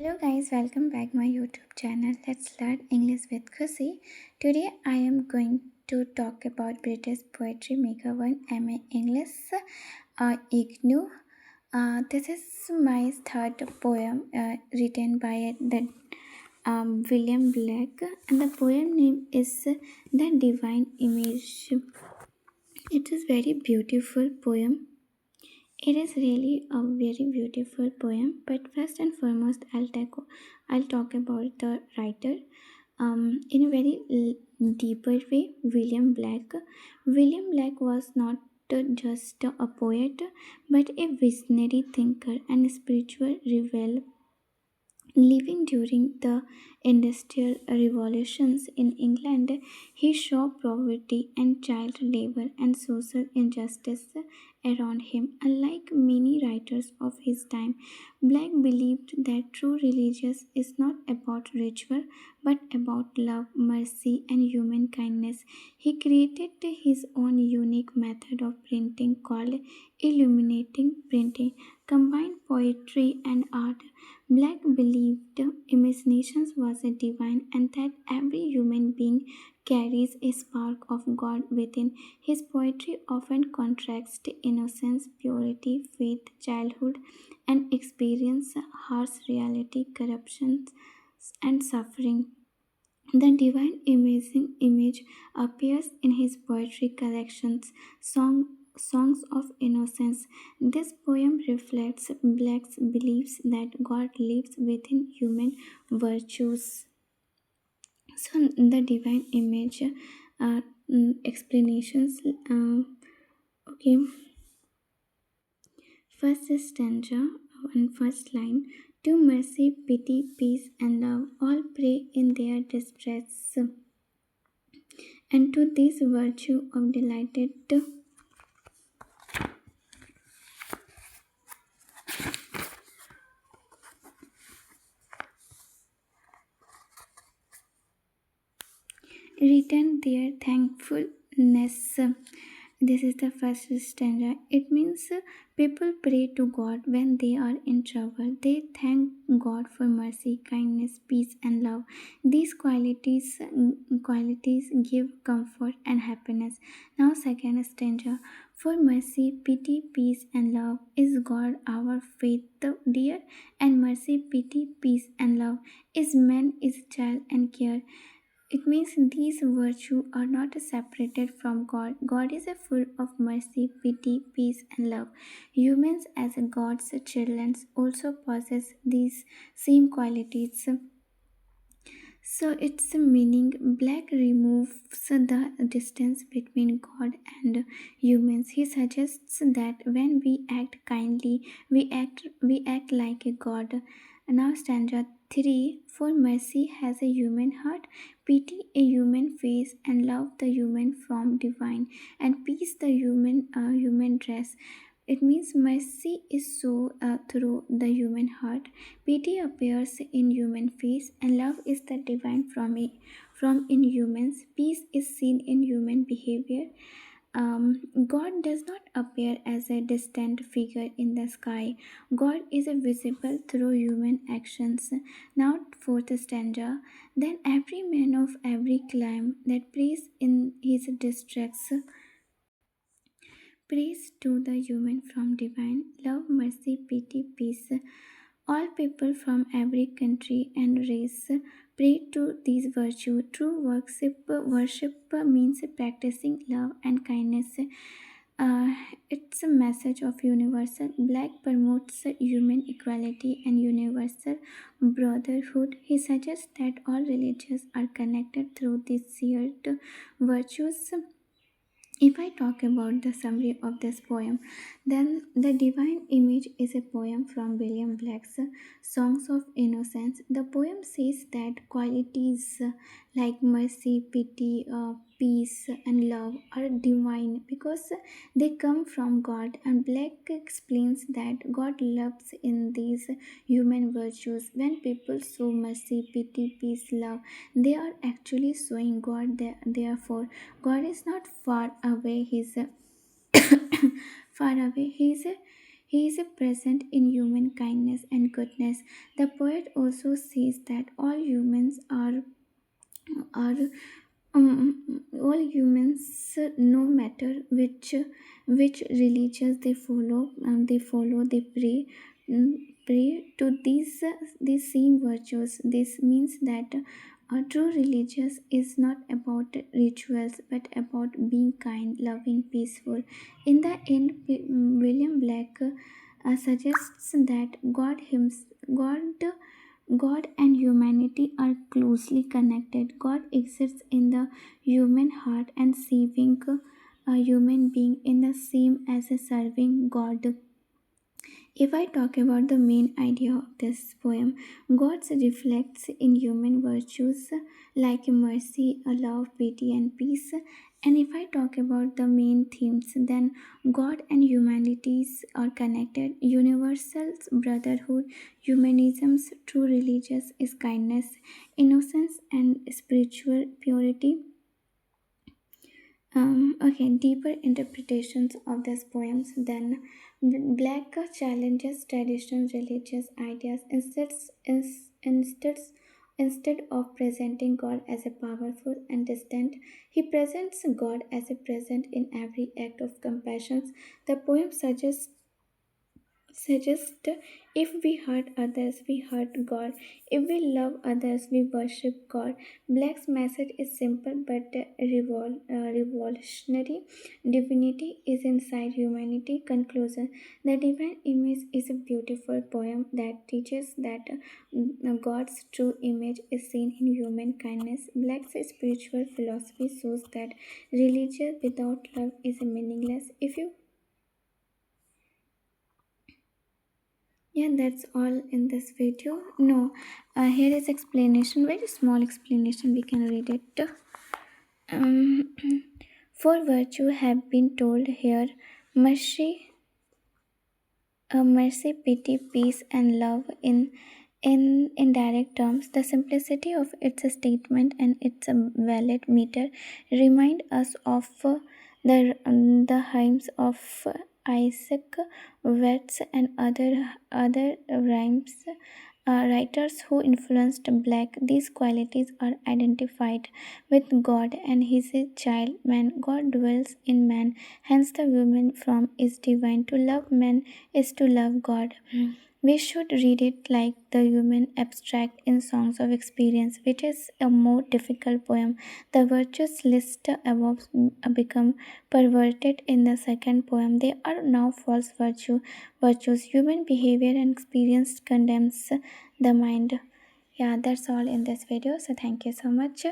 Hello guys, welcome back my YouTube channel. Let's learn English with Khushi. Today I am going to talk about British poetry maker one MA English IGNOU. This is my third poem written by the William Blake, and the poem name is The Divine Image. It is very beautiful poem. It is really a very beautiful poem, but first and foremost, I'll talk about the writer. In a very deeper way, William Blake. William Blake was not just a poet, but a visionary thinker and spiritual rebel. Living during the Industrial Revolutions in England, he saw poverty and child labor and social injustice around him. Unlike many writers of his time, Black believed that true religion is not about ritual but about love, mercy, and human kindness. He created his own unique method of printing called illuminating printing, combined poetry and art. Black believed imagination was a divine and that every human being carries a spark of God within. His poetry often contrasts innocence, purity, faith, childhood, and experience harsh reality, corruption, and suffering. The divine amazing image appears in his poetry collections, Songs of Innocence. This poem reflects Black's beliefs that God lives within human virtues. So, the divine image explanations. Okay, first stanza and first line. To mercy, pity, peace, and love all pray in their distress, and to this virtue of delighted return their thankfulness. This is the first stanza. It means people pray to God when they are in trouble. They thank God for mercy, kindness, peace, and love. These qualities give comfort and happiness. Now, second stanza. For mercy, pity, peace, and love is God our faith dear, and mercy, pity, peace, and love is man, is child, and care. It means these virtues are not separated from God. God is full of mercy, pity, peace, and love. Humans, as God's children, also possess these same qualities. So its meaning Black removes the distance between God and humans. He suggests that when we act kindly, we act like a God. Now stanza 3. For mercy has a human heart, pity a human face, and love the human form divine, and peace the human dress. It means mercy is so through the human heart, pity appears in human face, and love is the divine from in humans. Peace is seen in human behavior. God does not appear as a distant figure in the sky. God is visible through human actions. Now, fourth stanza. Then every man of every clime that prays in his distress. Praise to the human from divine love, mercy, pity, peace. All people from every country and race pray to these virtues. True worship means practicing love and kindness. It's a message of universal. Black promotes human equality and universal brotherhood. He suggests that all religions are connected through these shared virtues. If I talk about the summary of this poem, then The Divine Image is a poem from William Blake's Songs of Innocence. The poem says that qualities like mercy, pity, peace, and love are divine because they come from God, and Blake explains that God loves in these human virtues. When people show mercy, pity, peace, love, they are actually showing God. Therefore, God is not far away. He's far away. He is present in human kindness and goodness. The poet also says that are all humans, no matter which religions they pray, pray to these same virtues. This means that true religious is not about rituals but about being kind, loving, peaceful. In the end, William Black suggests that God and humanity are closely connected. God exists in the human heart, and saving a human being in the same as a serving God. If I talk about the main idea of this poem, God reflects in human virtues like mercy, love, pity, and peace. And if I talk about the main themes, then God and humanities are connected. Universals, brotherhood, humanism's true religious is kindness, innocence, and spiritual purity. Okay, deeper interpretations of these poems. Then, Black challenges traditional religious ideas instead of presenting God as a powerful and distant. He presents God as a present in every act of compassion. The poem suggest if we hurt others we hurt God, if we love others we worship God. Black's message is simple but revolutionary. Divinity is inside humanity. Conclusion: the divine image is a beautiful poem that teaches that God's true image is seen in human kindness. Black's spiritual philosophy shows that religion without love is meaningless. If you Yeah, that's all in this video. No, here is explanation, very small explanation. We can read it. Um, for virtue have been told here, mercy, mercy, pity, peace, and love in indirect terms. The simplicity of its statement and its valid meter remind us of the hymns of Isaac Watts and other rhymes writers who influenced Black. These qualities are identified with God and His child man. God dwells in man, hence the woman from is divine. To love man is to love God. We should read it like the human abstract in Songs of Experience, which is a more difficult poem. The virtues list above become perverted in the second poem. They are now false virtues. Human behavior and experience condemns the mind. Yeah, that's all in this video. So thank you so much.